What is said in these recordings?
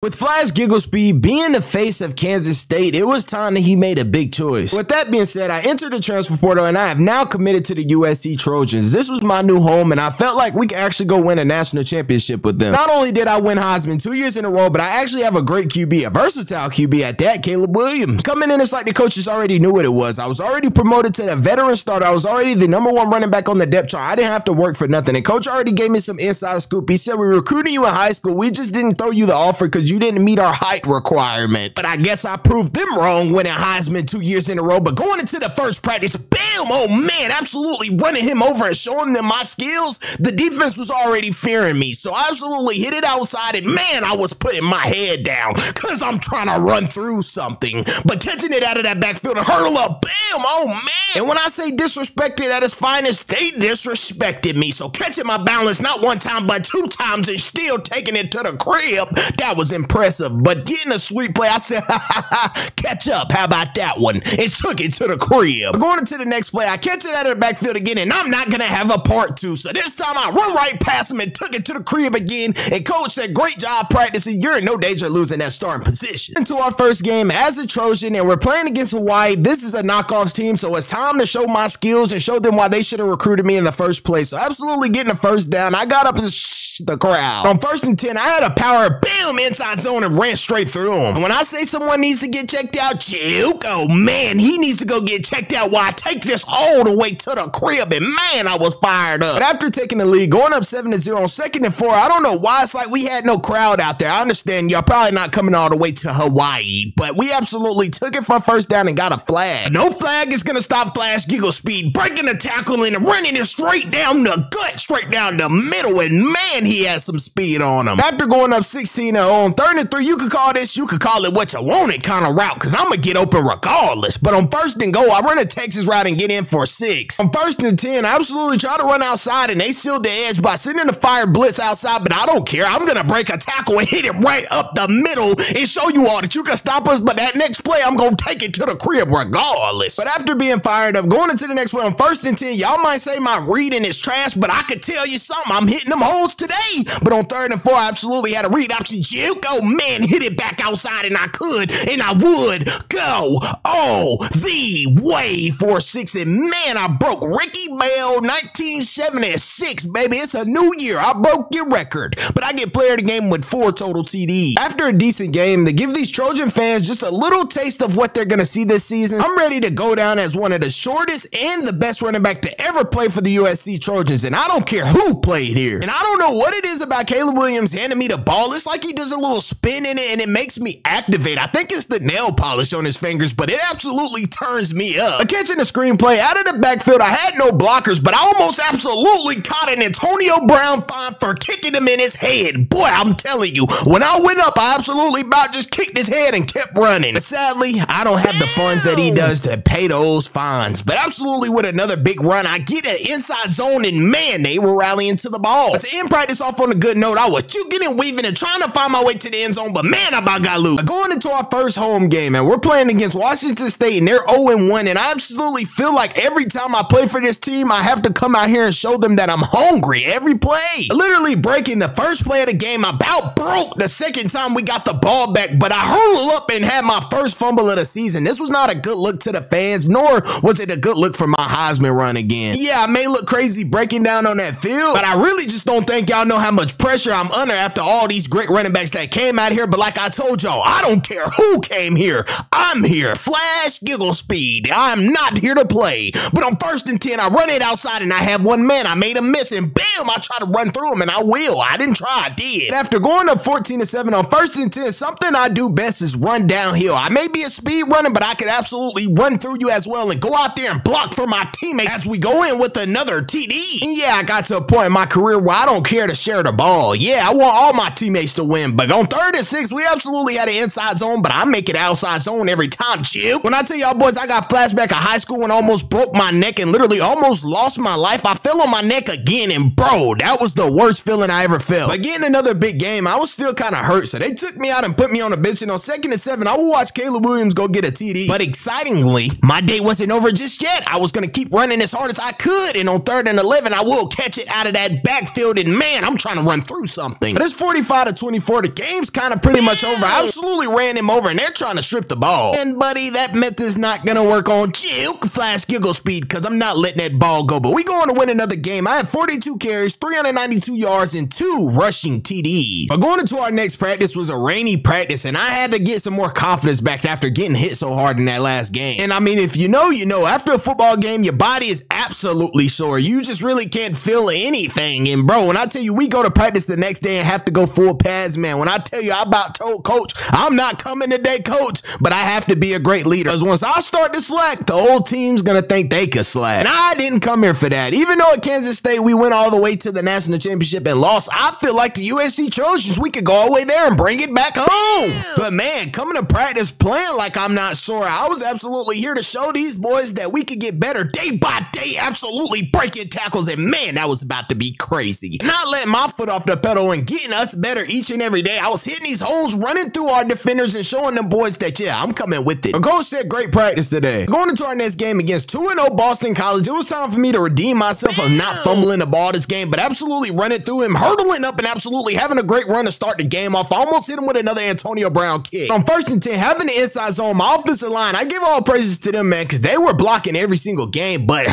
With Flash Gigglespeed being the face of Kansas State, it was time that he made a big choice. With that being said, I entered the transfer portal and I have now committed to the USC Trojans. This was my new home and I felt like we could actually go win a national championship with them. Not only did I win Heisman 2 years in a row, but I actually have a great QB, a versatile QB at that, Caleb Williams. Coming in, it's like the coaches already knew what it was. I was already promoted to the veteran starter. I was already the #1 running back on the depth chart. I didn't have to work for nothing. And coach already gave me some inside scoop. He said, "We recruited you in high school. We just didn't throw you the offer because you didn't meet our height requirement." But I guess I proved them wrong, winning Heisman 2 years in a row. But going into the first practice, bam, oh man, absolutely running him over and showing them my skills. The defense was already fearing me. So I absolutely hit it outside and man, I was putting my head down because I'm trying to run through something. But catching it out of that backfield and hurdle up, bam, oh man. And when I say disrespected at its finest, they disrespected me. So catching my balance not one time, but 2 times and still taking it to the crib, that was impressive. But getting a sweet play, I said, catch up. How about that one? And took it to the crib. Going into the next play, I catch it out of the backfield again, and I'm not going to have a part 2. So this time I run right past him and took it to the crib again. And coach said, great job practicing. You're in no danger of losing that starting position. Into our first game as a Trojan, and we're playing against Hawaii. This is a knockoffs team, so it's time to show my skills and show them why they should have recruited me in the first place. So absolutely getting a first down. I got up and the crowd. On 1st and 10, I had a power, bam, inside zone and ran straight through him. And when I say someone needs to get checked out, Juke, oh man, he needs to go get checked out while I take this all the way to the crib. And man, I was fired up. But after taking the lead, going up 7-0 on 2nd and 4, I don't know why it's like we had no crowd out there. I understand y'all probably not coming all the way to Hawaii, but we absolutely took it for first down and got a flag. No flag is gonna stop Flash Gigglespeed breaking the tackle and running it straight down the gut, straight down the middle, and man, he has some speed on him. After going up 16-0 on 3rd and 3, you could call this, you could call it what you wanted kind of route, because I'm going to get open regardless. But on 1st and goal, I run a Texas route and get in for 6. On 1st and 10, I absolutely try to run outside, and they sealed the edge by sending the fire blitz outside, but I don't care. I'm going to break a tackle and hit it right up the middle and show you all that you can stop us, but that next play, I'm going to take it to the crib regardless. But after being fired up, going into the next play on 1st and 10, y'all might say my reading is trash, but I could tell you something. I'm hitting them holes today. But on 3rd and 4, I absolutely had a read option. Juke, oh man, hit it back outside, and I could, and I would go all the way for 6. And man, I broke Ricky Bell 1976, baby. It's a new year. I broke your record. But I get player of the game with 4 total TDs. After a decent game, to give these Trojan fans just a little taste of what they're going to see this season, I'm ready to go down as one of the shortest and the best running back to ever play for the USC Trojans. And I don't care who played here. And I don't know what it is about Caleb Williams handing me the ball. It's like he does a little spin in it and it makes me activate. I think it's the nail polish on his fingers, but it absolutely turns me up. Catching the screenplay out of the backfield, I had no blockers, but I almost absolutely caught an Antonio Brown fine for kicking him in his head. Boy, I'm telling you, when I went up, I absolutely about just kicked his head and kept running. But sadly, I don't have the funds that he does to pay those fines. But absolutely with another big run, I get an inside zone and man, they were rallying to the ball. But to end practice off on a good note, I was juking and weaving and trying to find my way to the end zone, but man, I about got loose. Going into our first home game, and we're playing against Washington State, and they're 0-1, and I absolutely feel like every time I play for this team, I have to come out here and show them that I'm hungry every play. Literally breaking the first play of the game, about broke the second time we got the ball back, but I hurled up and had my first fumble of the season. This was not a good look to the fans, nor was it a good look for my Heisman run again. Yeah, I may look crazy breaking down on that field, but I really just don't think y'all know how much pressure I'm under after all these great running backs that came out here. But like I told y'all, I don't care who came here. I'm here. Flash Gigglespeed. I'm not here to play. But on 1st and 10, I run it outside and I have one man. I made a miss and bam, I try to run through him and I will. I didn't try, I did. After going up 14-7 on 1st and 10, something I do best is run downhill. I may be a speed runner, but I could absolutely run through you as well and go out there and block for my teammate as we go in with another TD. And yeah, I got to a point in my career where I don't care to share the ball. Yeah, I want all my teammates to win, but on 3rd and 6, we absolutely had an inside zone, but I make it outside zone every every time, Juke. When I tell y'all boys I got flashback of high school and almost broke my neck and literally almost lost my life, I fell on my neck again, and bro, that was the worst feeling I ever felt. But getting another big game, I was still kind of hurt, so they took me out and put me on the bench, and on 2nd and 7, I will watch Caleb Williams go get a TD. But excitingly, my day wasn't over just yet. I was going to keep running as hard as I could, and on 3rd and 11, I will catch it out of that backfield, and man, I'm trying to run through something. But it's 45-24. The game's kind of pretty much over. I absolutely ran him over, and they're trying to strip the ball. And buddy, that method's not going to work on Juke Flash Giggle Speed, because I'm not letting that ball go. But we going to win another game. I have 42 carries, 392 yards, and 2 rushing TDs. But going into our next practice was a rainy practice, and I had to get some more confidence back after getting hit so hard in that last game. And I mean, if you know, you know. After a football game, your body is absolutely sore. You just really can't feel anything. And bro, when I tell you we go to practice the next day and have to go full pads, man, when I tell you I about told coach, I'm not coming today, coach, but I have to be a great leader. Because once I start to slack, the whole team's gonna think they could slack. And I didn't come here for that. Even though at Kansas State we went all the way to the national championship and lost, I feel like the USC Trojans, we could go all the way there and bring it back home. But man, coming to practice playing like I'm not sure, I was absolutely here to show these boys that we could get better day by day, absolutely breaking tackles, and man, that was about to be crazy. Not letting my foot off the pedal and getting us better each and every day. I was hitting these holes, running through our defenders and showing them boys that, yeah, I'm coming with it. The coach said great practice today. Going into our next game against 2-0 Boston College, it was time for me to redeem myself of not fumbling the ball this game, but absolutely running through him, hurdling up, and absolutely having a great run to start the game off. I almost hit him with another Antonio Brown kick. On 1st and 10, having the inside zone, my offensive line, I give all praises to them, man, because they were blocking every single game, but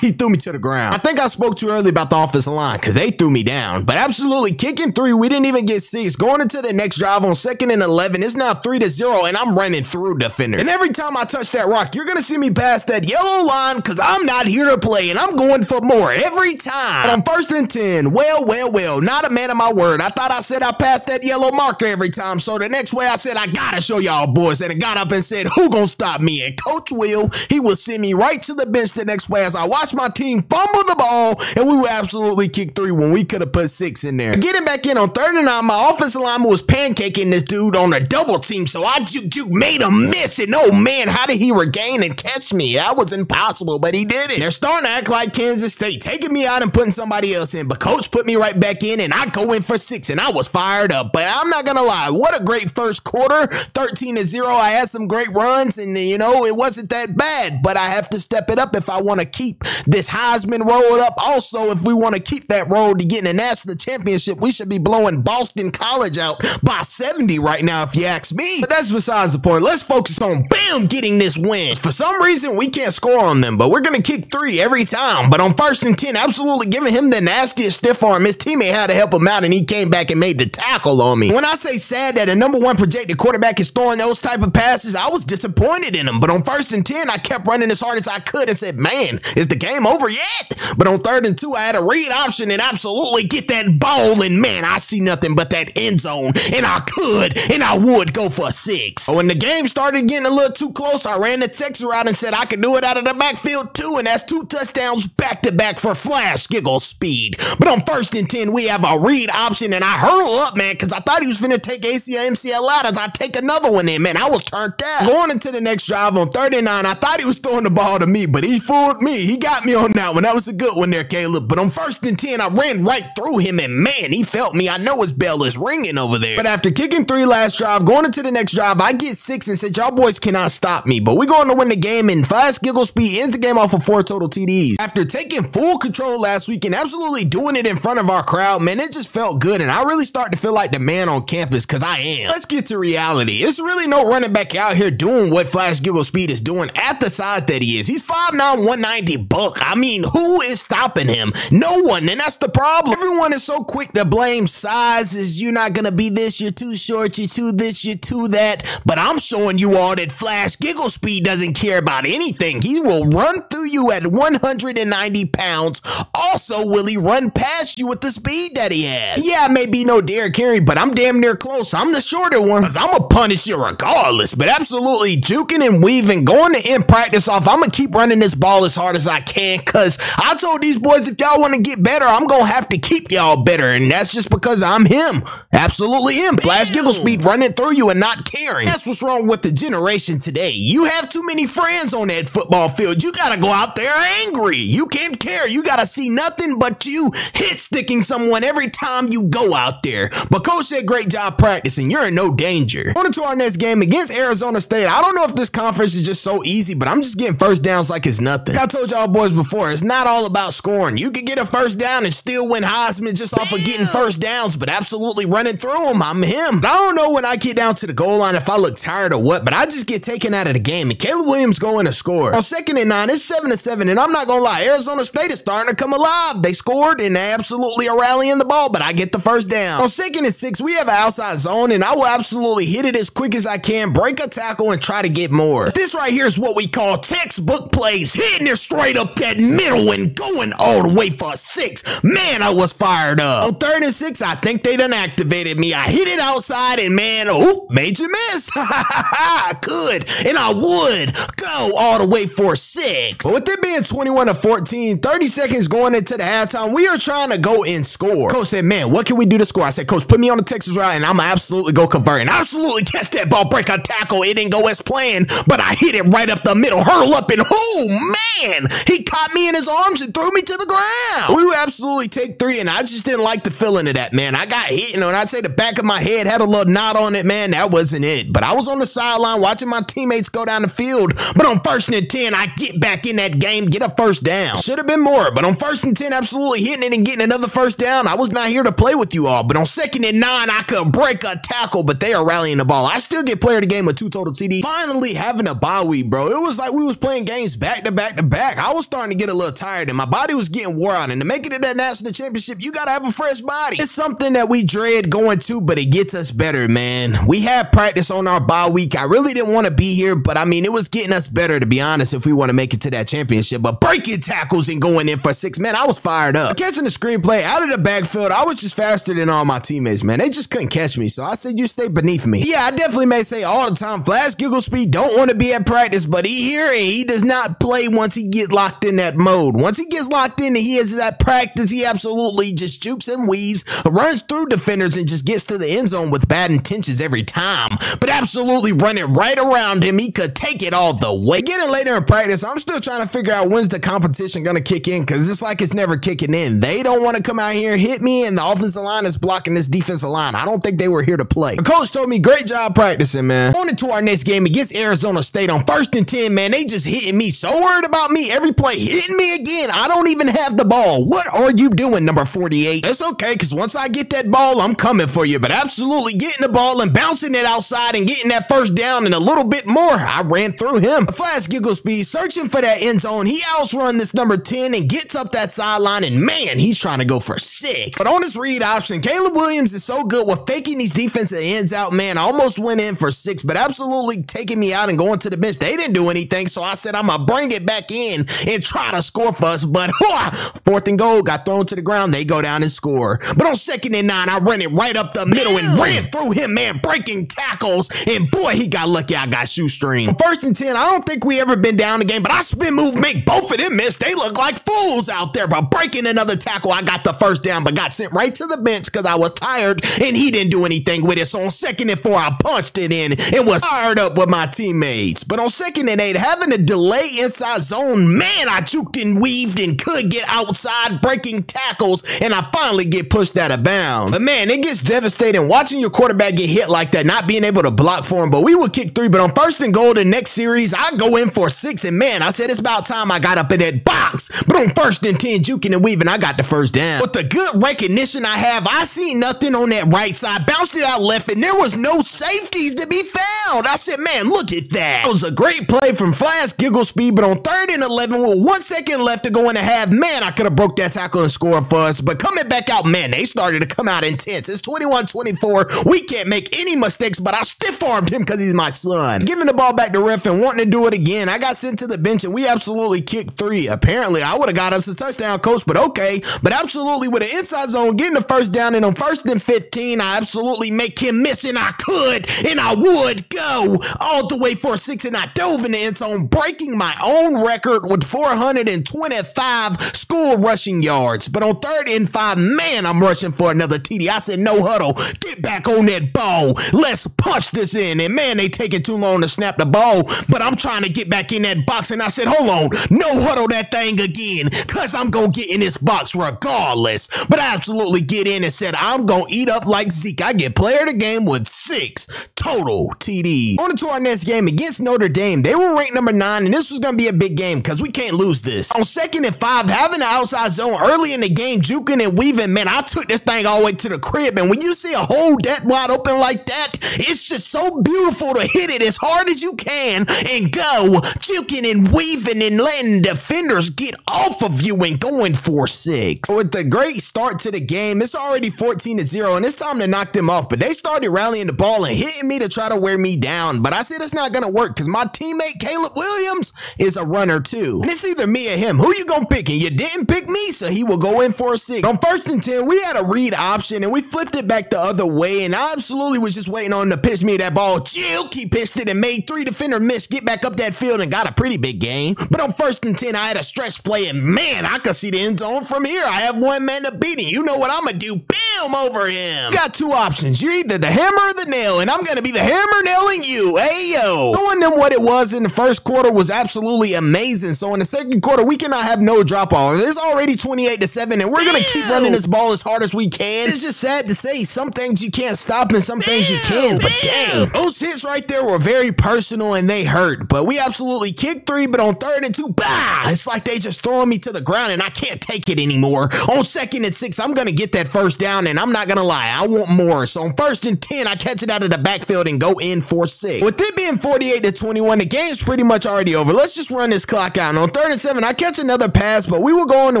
he threw me to the ground. I think I spoke too early about the offensive line because they threw me down, but absolutely kicking 3, we didn't even get 6. Going into the next drive on 2nd and 11, it's now 3-0, and I'm running through defender. And every time I touch that rock, you're going to see me pass that yellow line because I'm not here to play, and I'm going for more every time. But on 1st and 10, well, not a man of my word. I thought I said I passed that yellow marker every time, so the next way I said I gotta show y'all boys, and I got up and said, who gonna stop me? And Coach Will, he will send me right to the bench the next way as I watched my team fumble the ball, and we would absolutely kick 3 when we could have put 6 in there. Getting back in on 3rd and 9, my offensive lineman was pancaking this dude on a double team, so I juke made him miss, and oh man, how did he regain and catch me? That was impossible, but he did it. They're starting to act like Kansas State, taking me out and putting somebody else in, but coach put me right back in, and I go in for 6, and I was fired up. But I'm not gonna lie, what a great first quarter. 13-0. I had some great runs, and you know, it wasn't that bad, but I have to step it up if I want to keep this Heisman roll up. Also, if we want to keep that road to getting a national championship, we should be blowing Boston College out by 70 right now, if you ask me. But that's besides the point. Let's focus on, bam, getting this win. For some reason, we can't score on them, but we're going to kick 3 every time. But on 1st and 10, absolutely giving him the nastiest stiff arm. His teammate had to help him out, and he came back and made the tackle on me. When I say sad that a #1 projected quarterback is throwing those type of passes, I was disappointed in him. But on 1st and 10, I kept running as hard as I could and said, man, is the game over yet? But on 3rd and 2, I had a read option and absolutely get that ball, and man, I see nothing but that end zone, and I could and I would go for 6. When the game started getting a little too close, I ran the Texas route and said I could do it out of the backfield too, and that's 2 touchdowns back-to-back for Flash Giggle Speed. But on 1st and 10, we have a read option, and I hurl up, man, because I thought he was finna take ACL, MCL out as I take another one in, man. I was turned out. Going into the next drive on 3rd and 9, I thought he was throwing the ball to me, but he fooled me. He got me on that one. That was a good one there, Caleb. But on 1st and 10, I ran right through him, and man, he felt me. I know his bell is ringing over there. But after kicking 3 last drive, going into the next drive, I get 6 and said, y'all boys cannot stop me. But we're going to win the game, and Flash Giggle Speed ends the game off with 4 total TDs. After taking full control last week and absolutely doing it in front of our crowd, man, it just felt good, and I really start to feel like the man on campus, because I am. Let's get to reality. It's really no running back out here doing what Flash Giggle Speed is doing at the size that he is. He's 5'9", 190 buck. I mean, who is stopping him? No one, and that's the problem. Everyone is so quick to blame sizes. You're not gonna be this, you're too short, you're too this, you're too that. But I'm showing you all that Flash Giggle Speed doesn't care about anything. He will run through you at 190 pounds. Also, will he run past you with the speed that he has? Yeah, I may be no Derrick Henry, but I'm damn near close. I'm the shorter one, because I'm gonna punish you regardless. But absolutely juking and weaving, going to end practice off. I'm gonna keep running this ball as hard as I can, because I told these boys, if y'all want to get better, I'm gonna have to keep y'all better, and that's just because I'm him. Absolutely him. Flash Giggle Speed running through you and not caring. That's what's wrong with with the generation today. You have too many friends on that football field. You gotta go out there angry. You can't care. You gotta see nothing but you hit sticking someone every time you go out there. But coach said great job practicing. You're in no danger. On to our next game against Arizona State. I don't know if this conference is just so easy, but I'm just getting first downs like it's nothing. I told y'all boys before, it's not all about scoring. You could get a first down and still win Heisman just off of getting first downs, but absolutely running through them. I'm him. But I don't know when I get down to the goal line if I look tired or what, but I just get taken out of the game, and Caleb Williams going to score. On 2nd and 9, it's 7-7, and I'm not gonna lie, Arizona State is starting to come alive. They scored, and they absolutely are rallying the ball, but I get the first down. On 2nd and 6, we have an outside zone, and I will absolutely hit it as quick as I can, break a tackle, and try to get more. This right here is what we call textbook plays, hitting it straight up that middle and going all the way for a 6. Man, I was fired up. On 3rd and 6, I think they done activated me. I hit it outside, and man, oh, major miss. I could, and I would go all the way for 6. But with it being 21-14, 30 seconds going into the halftime, we are trying to go and score. Coach said, man, what can we do to score? I said, coach, put me on the Texas route, and I'm gonna absolutely go convert, and absolutely catch that ball, break a tackle. It didn't go as planned, but I hit it right up the middle, hurl up, and oh, man, he caught me in his arms and threw me to the ground. We would absolutely take 3, and I just didn't like the feeling of that, man. I got hit, and I'd say the back of my head had a little knot on it, man. That wasn't it. But I was on the sideline watching my teammates go down the field, but on 1st and 10, I get back in that game, get a first down. Should have been more, but on 1st and 10, absolutely hitting it and getting another first down. I was not here to play with you all, but on 2nd and 9, I could break a tackle, but they are rallying the ball. I still get player of the game with 2 total TD. Finally having a bye week, bro. It was like we was playing games back to back to back. I was starting to get a little tired, and my body was getting wore out, and to make it to that national championship, you gotta have a fresh body. It's something that we dread going to, but it gets us better, man. We had practice on our bye week. I really didn't want to be here, but I mean, it was getting us better, to be honest, if we want to make it to that championship. But breaking tackles and going in for 6, man, I was fired up. Catching the screenplay out of the backfield, I was just faster than all my teammates, man. They just couldn't catch me, so I said, you stay beneath me. Yeah, I definitely may say all the time, Flash Gigglespeed don't want to be at practice, but he here, and he does not play once he gets locked in that mode. Once he gets locked in and he is at practice, he absolutely just jukes and weaves, runs through defenders, and just gets to the end zone with bad intentions every time. But absolutely running right around him, he could take it all the way. Getting later in practice, I'm still trying to figure out when's the competition gonna kick in, because it's like it's never kicking in. They don't want to come out here and hit me, and the offensive line is blocking this defensive line. I don't think they were here to play. The coach told me, great job practicing, man. On into our next game against Arizona State on 1st and 10, man, they just hitting me. So worried about me every play, hitting me again. I don't even have the ball. What are you doing, number 48? It's okay, because once I get that ball, I'm coming for you. But absolutely getting the ball and bouncing it outside and getting that first down and a little bit more, I ran through him. Flash Gigglespeed searching for that end zone. He outrun this number 10 and gets up that sideline, and man, he's trying to go for 6. But on this read option, Caleb Williams is so good with faking these defensive ends out, man. I almost went in for 6, but absolutely taking me out and going to the bench. They didn't do anything, so I said I'm gonna bring it back in and try to score for us. But 4th and goal, got thrown to the ground. They go down and score. But on 2nd and 9, I ran it right up the middle and ran through him, man, breaking tackles. And boy, he got lucky I got shoestring. On 1st and 10, I don't think we ever been down the game, but I spin move, make both of them miss. They look like fools out there. But breaking another tackle, I got the first down, but got sent right to the bench because I was tired and he didn't do anything with it. So on 2nd and 4, I punched it in and was fired up with my teammates. But on 2nd and 8, having a delay inside zone, man, I juked and weaved and could get outside, breaking tackles, and I finally get pushed out of bounds. But man, it gets devastating watching your quarterback get hit like that, not being able to block for him. But we would kick 3, but on 1st and goal the next series, I go in for 6, and man, I said it's about time I got up in that box. But on 1st and 10, juking and weaving, I got the first down. With the good recognition I have, I seen nothing on that right side, bounced it out left, and there was no safeties to be found. I said, man, look at that. It was a great play from Flash Gigglespeed, but on 3rd and 11 with 1 second left to go in the half, man, I could have broke that tackle and scored for us. But coming back out, man, they started to come out intense. It's 21-24. We can't make any mistakes, but I stiff-armed him because he's my son. Giving the ball back to ref and wanting to do it again, I got sent to the bench, and we absolutely kicked 3. Apparently, I would have got us a touchdown, coach, but okay. But absolutely with an inside zone, getting the first down, and on 1st and 15, I absolutely make him miss, and I could, and I would go all the way for 6, and I dove in the end zone, breaking my own record with 425 school rushing yards. But on 3rd and 5, man, I'm rushing for another TD. I said, no huddle, get back on that ball. Let's punch this in. And man, man, they taking too long to snap the ball, but I'm trying to get back in that box, and I said, hold on, no huddle that thing again, because I'm going to get in this box regardless. But I absolutely get in and said, I'm going to eat up like Zeke. I get player of the game with 6 total TDs. On to our next game against Notre Dame. They were ranked number 9, and this was going to be a big game because we can't lose this. On 2nd and 5, having the outside zone early in the game, juking and weaving, man, I took this thing all the way to the crib, and when you see a hole that wide open like that, it's just so beautiful to hit it as hard as you can and go juking and weaving and letting defenders get off of you and going for 6. With the great start to the game, it's already 14-0, and it's time to knock them off, but they started rallying the ball and hitting me to try to wear me down, but I said it's not going to work because my teammate Caleb Williams is a runner too, and it's either me or him. Who you gonna pick? And you didn't pick me, so he will go in for a 6. On 1st and 10, we had a read option, and we flipped it back the other way, and I absolutely was just waiting on him to pitch me that ball. Juke, he pitched it and made 3 defender miss, get back up that field, and got a pretty big gain. But on 1st and 10, I had a stretch play, and man, I could see the end zone from here. I have one man to beat him. You know what I'm gonna do? Bam, over him. You got 2 options. You're either the hammer or the nail, and I'm gonna be the hammer nailing you. Ayo. Showing them what it was in the first quarter was absolutely amazing. So in the second quarter, we cannot have no drop off. It's already 28-7, and we're gonna keep running this ball as hard as we can. It's just sad to say, some things you can't stop and some things you can, but dang, those hits right there were very personal and they hurt. But we absolutely kicked 3, but on 3rd and 2, bah, it's like they just throwing me to the ground and I can't take it anymore. On 2nd and 6, I'm gonna get that first down, and I'm not gonna lie, I want more. So on 1st and 10, I catch it out of the backfield and go in for 6. With it being 48-21, the game's pretty much already over. Let's just run this clock out. And on 3rd and 7, I catch another pass, but we were going to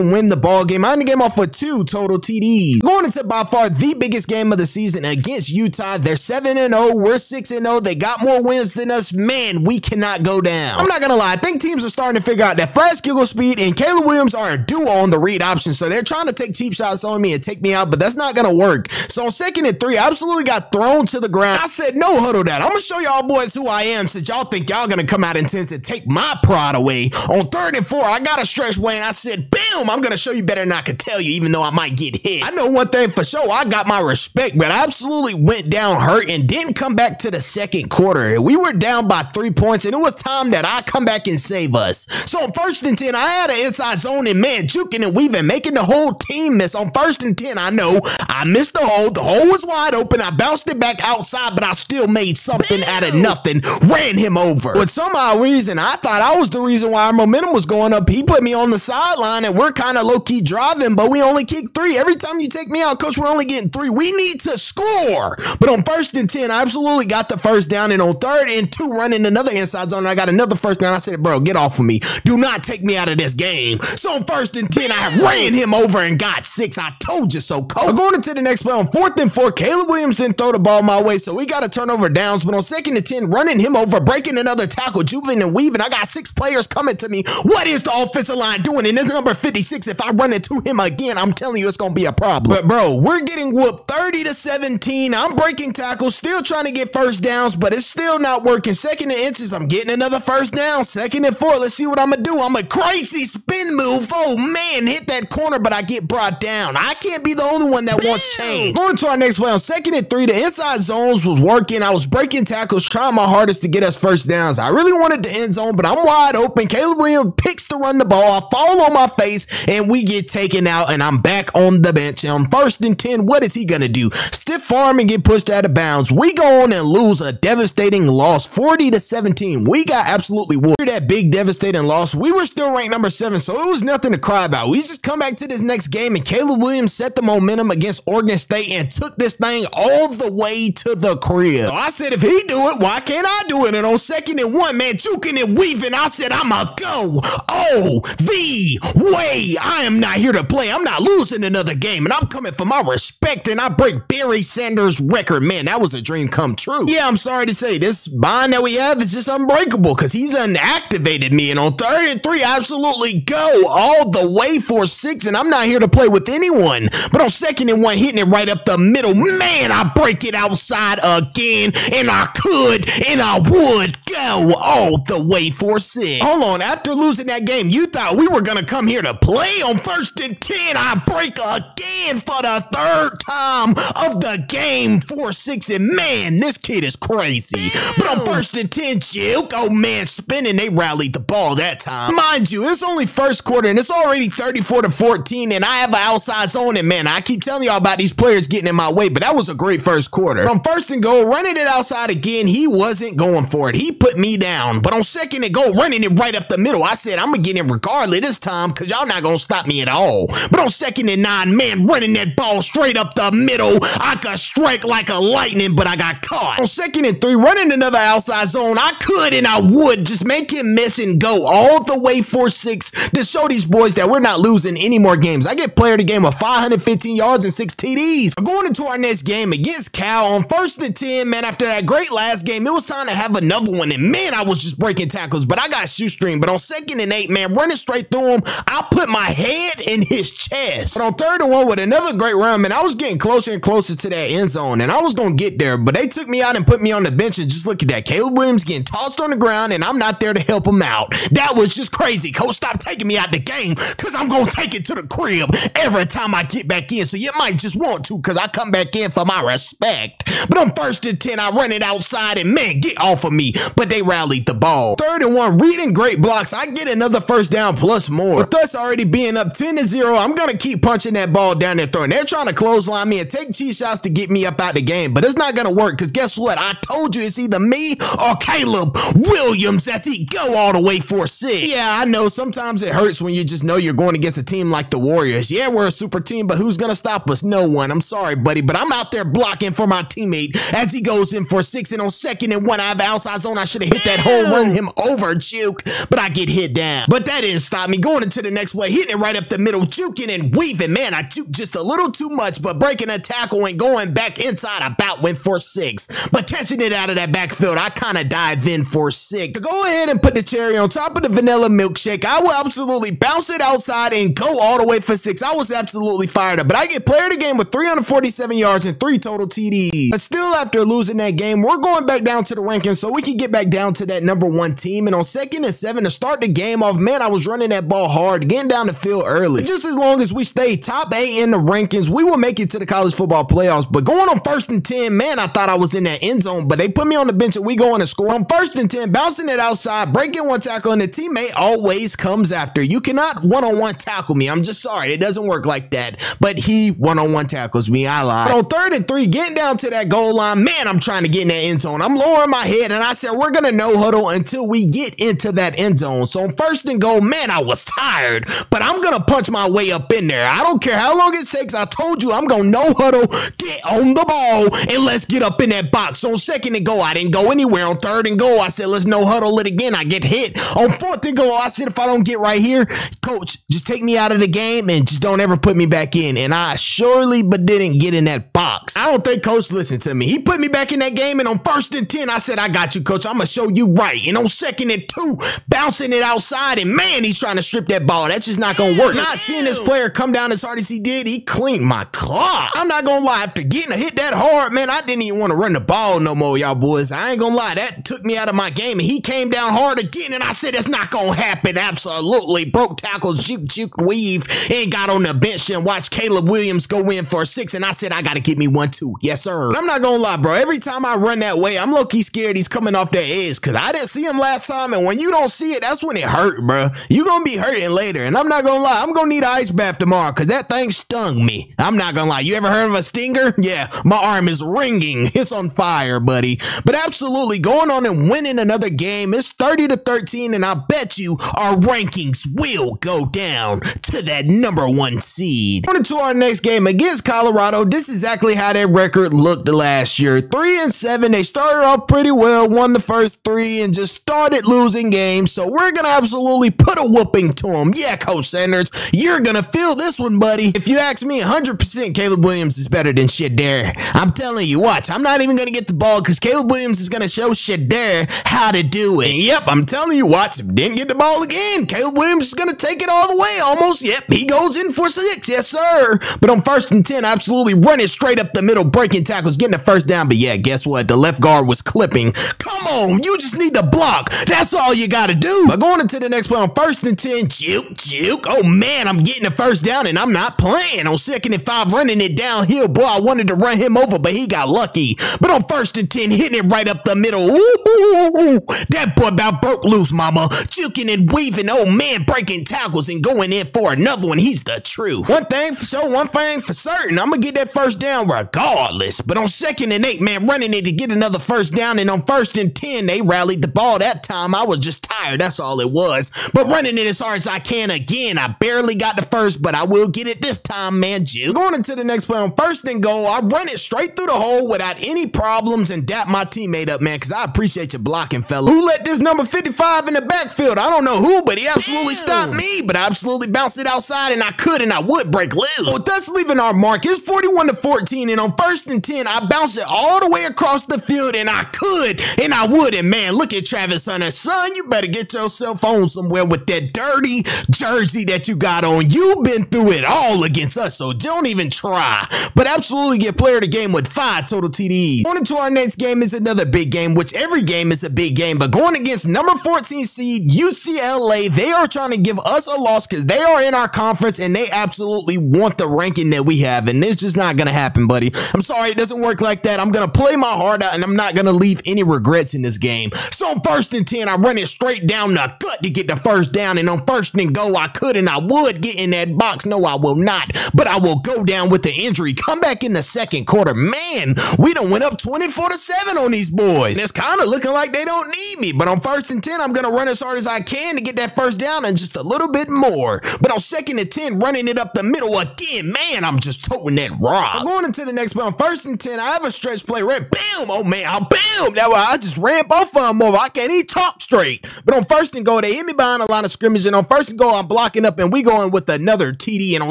win the ball game. I ended the game off with 2 total TDs. Going into by far the biggest game of the season against Utah. They're 7-0. We're 6-0. They got more wins than us. Man, we cannot go down. I'm not gonna lie, I think teams are starting to figure out that fast giggle speed and Caleb Williams are a duo on the read option, so they're trying to take cheap shots on me and take me out, but that's not gonna work. So on 2nd and 3, I absolutely got thrown to the ground. I said, no huddle that. I'm gonna show y'all boys who I am, since y'all think y'all gonna come out intense and take my pride away. On 3rd and 4, I got a stretch play, and I said, bam, I'm gonna show you better than I could tell you, even though I might get hit. I know one thing for sure, I got my respect, but I absolutely went down hurt and didn't come back to the second quarter. We were down by 3 points, and it was time that I come back and save us. So on 1st and 10, I had an inside zone, and man, juking and weaving, making the whole team miss. On 1st and 10, I know I missed the hole. The hole was wide open. I bounced it back outside, but I still made something out of nothing. Ran him over. For some odd reason, I thought I was the reason why our momentum was going up. He put me on the sideline, and we're kind of low-key driving, but we only kicked 3. Every time you take me out, coach, we're only getting 3. We need to score. But on 1st and 10, I absolutely got the first down, and on 3rd and 2, running another inside zone, I got another first down. I said, bro, get off of me. Do not take me out of this game. So on 1st and 10, I ran him over and got 6. I told you so, coach. Going into the next play on 4th and 4, Caleb Williams didn't throw the ball my way, so we got a turnover downs. But on 2nd and 10, running him over, breaking another tackle, jumping and weaving. I got 6 players coming to me. What is the offensive line doing? And this number 56, if I run into him again, I'm telling you, it's going to be a problem. But bro, we're getting whooped 30-17. I'm breaking tackles, still trying to get first downs, but it's still not working. 2nd and inches, I'm getting another first down. 2nd and 4, let's see what I'm going to do. I'm a crazy spin move. Oh man, hit that corner, but I get brought down. I can't be the only one that wants change. Going to our next play on 2nd and 3, the inside zones was working. I was breaking tackles, trying my hardest to get us first downs. I really wanted the end zone, but I'm wide open. Caleb Williams picks to run the ball. I fall on my face, and we get taken out, and I'm back on the bench. And on 1st and 10, what is he going to do? Stiff arm and get pushed out of bounds. We go on and lose a devastating loss, 40-17. We got absolutely whooped. That big devastating loss, we were still ranked number 7, so it was nothing to cry about. We just come back to this next game, and Caleb Williams set the momentum against Oregon State and took this thing all the way to the crib. So I said, if he do it, why can't I do it? And on 2nd and 1, man, juking and weaving, I said, I'ma go all the way. I am not here to play. I'm not losing another game, and I'm coming for my respect, and I break Barry Sanders' record. Man, that was a dream come true. Yeah, I'm sorry to say, this bond that we have is just unbreakable because he's unactivated me. And on 3rd and 3, I absolutely go all the way for 6, and I'm not here to play with anyone. But on 2nd and 1, hitting it right up the middle, man, I break it outside again, and I could, and I would go all the way for 6. Hold on, after losing that game, you thought we were gonna come here to play? On 1st and 10, I break again for the 3rd time of the game for 6, and man, this kid is crazy. But on 1st and 10, Juke, oh man, spinning, they rallied the ball that time. Mind you, it's only 1st quarter, and it's already 34-14, and I have an outside zone, and man, I keep telling y'all about these players getting in my way, but that was a great 1st quarter. On 1st and goal, running it outside again, he wasn't going for it. He put me down. But on 2nd and goal, running it right up the middle, I said, I'm going to get in regardless this time because y'all not going to stop me at all. But on 2nd and 9, man, running that ball straight up the middle, I could strike like a lightning, but I got caught. On 2nd and 3, running another outside zone, I could and I would just make him miss and go all the way for 6 to show these boys that we're not losing any more games. I get player of the game with 515 yards and 6 TDs. Going into our next game against Cal on 1st and 10, man, after that great last game, it was time to have another one, and man, I was just breaking tackles, but I got shoestring. But on 2nd and 8, man, running straight through him, I put my head in his chest. But on 3rd and 1 with another great run, man, I was getting closer and closer to that end zone, and I was going to get there, but they took me out and put me on the bench, and just look at that. Caleb Williams getting tossed on the ground, and I'm not there to help him out. That was just crazy. Coach, stop taking me out the game, because I'm going to take it to the crib every time I get back in, so you might just want to, because I come back in for my respect. But on 1st and 10, I run it outside, and man, get off of me, but they rallied the ball. 3rd and 1, reading great blocks, I get another 1st down plus more. With us already being up 10-0, I'm going to keep punching that ball down there throwing. They're trying to clothesline me and take cheat shots to get me up out the game, but it's not going to work, because guess what? I told you it's either me or Caleb Williams as he go all the way for 6. Yeah, I know sometimes it hurts when you just know you're going against a team like the Warriors. Yeah, we're a super team, but who's going to stop us? No one. I'm sorry, buddy, but I'm out there blocking for my teammate as he goes in for 6, and on 2nd and 1, I have an outside zone. I should have hit that hole, run him over, Juke, but I get hit down. But that didn't stop me. Going into the next play, hitting it right up the middle, juking and weaving. Man, I juked just a little too much, but breaking a tackle and going back inside, about went for 6. But catching it out of that backfield, I kind of dive in for 6. To go ahead and put the cherry on top of the vanilla milkshake, I will absolutely bounce it outside and go all the way for 6. I was absolutely fired up, but I get player of the game with 347 yards and 3 total TDs. But still, after losing that game, we're going back down to the rankings so we can get back down to that #1 team. And on 2nd and 7 to start the game off, man, I was running that ball hard, getting down the field early. Just as long as we stay top 8 in the rankings, we will make it to the college football playoffs. But going on 1st and 10, man, I thought I was in that end zone, but they put me on the bench and we going to score. On 1st and 10, bouncing it outside, breaking one tackle, and the teammate always comes after. You cannot one-on-one tackle me. I'm just sorry. It doesn't work like that. But he one-on-one tackles me. I lied. But on 3rd and 3, getting down to that goal line, man, I'm trying to get in that end zone. I'm lowering my head, and I said, we're going to no huddle until we get into that end zone. So on 1st and goal, man, I was tired, but I'm going to punch my way up in there. I don't care how long it takes. I told you I'm going to no huddle, get on the ball, and let's get up in that box. So on 2nd and goal, I didn't go anywhere. On 3rd and goal, I said, let's no huddle it again. I get hit. On 4th and goal, I said, if I don't get right here, coach, just take me out of the game and just don't ever put me back in. And I surely but didn't get in that box. I don't think coach listened to me. He put me back in that game, and on 1st and 10, I said, I got you, coach. I'm going to show you right. And on 2nd and 2, bouncing it outside, and man, he's trying to strip that ball. That's just not going to work. Not seeing this player come down as hard as he did, he cleaned my clock. I'm not going to lie. After getting hit that hard, man, I didn't even want to run the ball no more, y'all boys. I ain't going to lie. That took me out of my game, and he came down hard again, and I said, it's not going to happen. Absolutely. Broke tackles, juke, weave, and got on the bench and watched Caleb Williams go in for 6, and I said, I got to get me 1 too. Yes, sir. But I'm not going to lie, bro. Every time I run that way, I'm low-key scared he's coming off that edge, because I didn't see him last time, and when you don't see it, that's when it hurt, bro. You going to be hurting later, and I'm not going to lie. I'm going to need an ice bath tomorrow, because that thing stung me. I'm not going to lie. You ever heard of a stinger? Yeah, my arm is ringing. It's on fire, buddy. But absolutely, going on and winning another game. It's 30-13, and I bet you our rankings will go down to that #1 seed. On to our next game against Colorado. This is exactly how their record looked last year. 3-7. They started off pretty well, won the first 3, and just started losing games. So we're going to absolutely put a whooping to them. Yeah, Coach Sanders, you're going to feel this one, buddy. If you ask me, 100% Caleb Williams is better than Shader. I'm telling you, watch. I'm not even going to get the ball because Caleb Williams is going to show Shader how to do it. And yep, I'm telling you, watch. Didn't get the ball again. Caleb Williams is going to take it all the way almost. Yep, he goes in for 6. Yes, sir. But on 1st and 10, absolutely running straight up the middle, breaking tackles, getting the 1st down. But yeah, guess what? The left guard was clipping. Come boom, you just need to block. That's all you gotta do. But going into the next play on 1st and 10, juke. Oh man, I'm getting the first down and I'm not playing. On 2nd and 5, running it downhill. Boy, I wanted to run him over, but he got lucky. But on 1st and 10, hitting it right up the middle. Ooh, that boy about broke loose, mama. Juking and weaving, oh man, breaking tackles and going in for another one. He's the truth. One thing for sure, one thing for certain. I'm gonna get that first down regardless. But on 2nd and 8, man, running it to get another first down. And on 1st and 10, they rallied the ball that time. I was just tired. That's all it was. But running it as hard as I can again. I barely got the first, but I will get it this time, man. Juke. Going into the next play on 1st and goal, I run it straight through the hole without any problems and dap my teammate up, man, because I appreciate you blocking, fella. Who let this number 55 in the backfield? I don't know who, but he absolutely stopped me. But I absolutely bounced it outside, and I could and I would break loose. Well, thus leaving our mark. It's 41-14, and on 1st and 10, I bounced it all the way across the field, and I could and I would. And man, look at Travis Hunter. Son, you better get yourself on somewhere with that dirty jersey that you got on. You've been through it all against us, so don't even try. But absolutely get player of the game with 5 total TDs. Going into our next game is another big game, which every game is a big game, but going against number 14 seed UCLA, they are trying to give us a loss because they are in our conference and they absolutely want the ranking that we have, and it's just not gonna happen, buddy. I'm sorry, it doesn't work like that. I'm gonna play my heart out and I'm not gonna leave any regrets in this game. So on 1st and 10, I run it straight down the gut to get the first down, and on 1st and goal, I could and I would get in that box. No, I will not, but I will go down with the injury. Come back in the 2nd quarter. Man, we done went up 24-7 on these boys. And it's kind of looking like they don't need me, but on 1st and 10, I'm gonna run as hard as I can to get that first down and just a little bit more. But on 2nd and 10, running it up the middle again, man, I'm just toting that rock. I'm going into the next play on 1st and 10. I have a stretch play right, bam, oh man, bam, that I just ran both of them over. I can't even talk straight. But on 1st and goal, they hit me behind a line of scrimmage, and on 1st and goal, I'm blocking up and we going with another TD. And on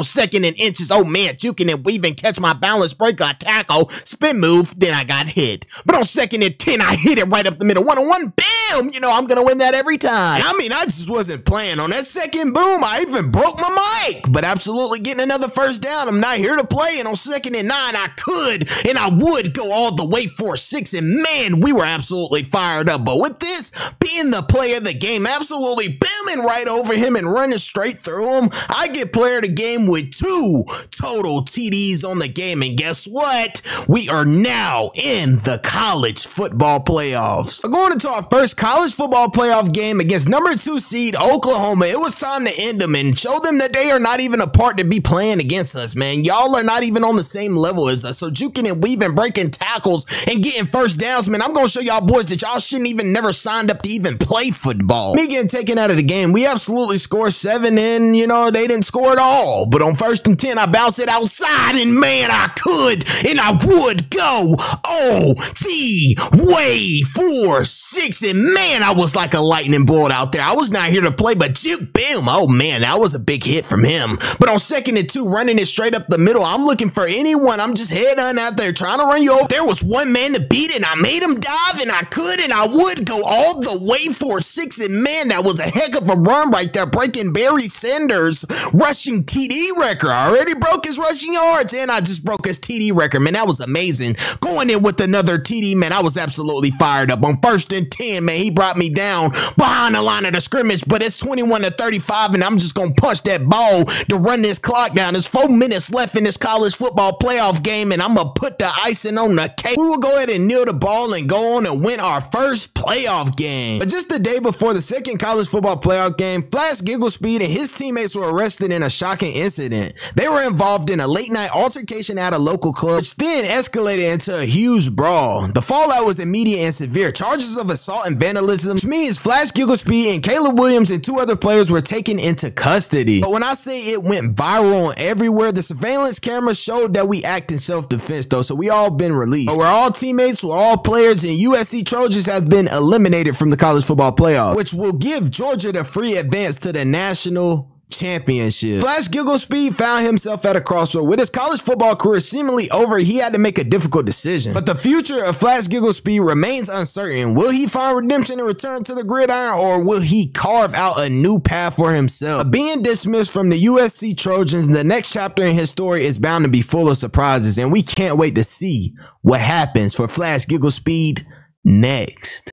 2nd and inches, oh man, juking and weaving, catch my balance, break a tackle, spin move, then I got hit. But on 2nd and 10, I hit it right up the middle, 1-on-1, bam, you know I'm gonna win that every time. I mean, I just wasn't playing. On that 2nd boom, I even broke my mic, but absolutely getting another first down. I'm not here to play, and on 2nd and 9, I could and I would go all the way for 6, and man, we were absolutely fired up. But with this being the play of the game, absolutely booming right over him and running straight through him, I get player of the game with 2 total TDs on the game. And guess what? We are now in the college football playoffs. We're going into our first college football playoff game against number 2 seed Oklahoma. It was time to end them and show them that they are not even a part to be playing against us, man. Y'all are not even on the same level as us. So juking and weaving, breaking tackles, and getting first downs, man, I'm going to show y'all boys that y'all shouldn't even never signed up to even play football. Me getting taken out of the game, we absolutely scored 7, and, you know, they didn't score at all. But on 1st and 10, I bounced it outside, and man, I could and I would go all the way for 6, and man, I was like a lightning bolt out there. I was not here to play, but juke, bam, oh man, that was a big hit from him. But on 2nd and 2, running it straight up the middle, I'm looking for anyone. I'm just head on out there trying to run you over. There was one man to beat, and I made him dive, and I could and I would go all the way for 6, and man, that was a heck of a run right there, breaking Barry Sanders' rushing TD record. I already broke his rushing yards, and I just broke his TD record, man. That was amazing. Going in with another TD, man, I was absolutely fired up. On 1st and 10, man, he brought me down behind the line of the scrimmage, but it's 21-35, and I'm just gonna punch that ball to run this clock down. There's 4 minutes left in this college football playoff game, and I'm gonna put the icing on the cake. We will go ahead and kneel the ball and go on and win our first playoff game. But just the day before the 2nd college football playoff game, Flash Gigglespeed and his teammates were arrested in a shocking incident. They were involved in a late-night altercation at a local club, which then escalated into a huge brawl. The fallout was immediate and severe. Charges of assault and vandalism, which means Flash Gigglespeed and Caleb Williams and 2 other players were taken into custody. But when I say it went viral and everywhere, the surveillance camera showed that we act in self-defense though, so we all been released. But we're all teammates, we're all players, and USC Trojans has been eliminated from the college football playoff, which will give Georgia the free advance to the national championship. Flash Gigglespeed found himself at a crossroad. With his college football career seemingly over, he had to make a difficult decision. But the future of Flash Gigglespeed remains uncertain. Will he find redemption and return to the gridiron, or will he carve out a new path for himself? Being dismissed from the USC Trojans, the next chapter in his story is bound to be full of surprises, and we can't wait to see what happens for Flash Gigglespeed next.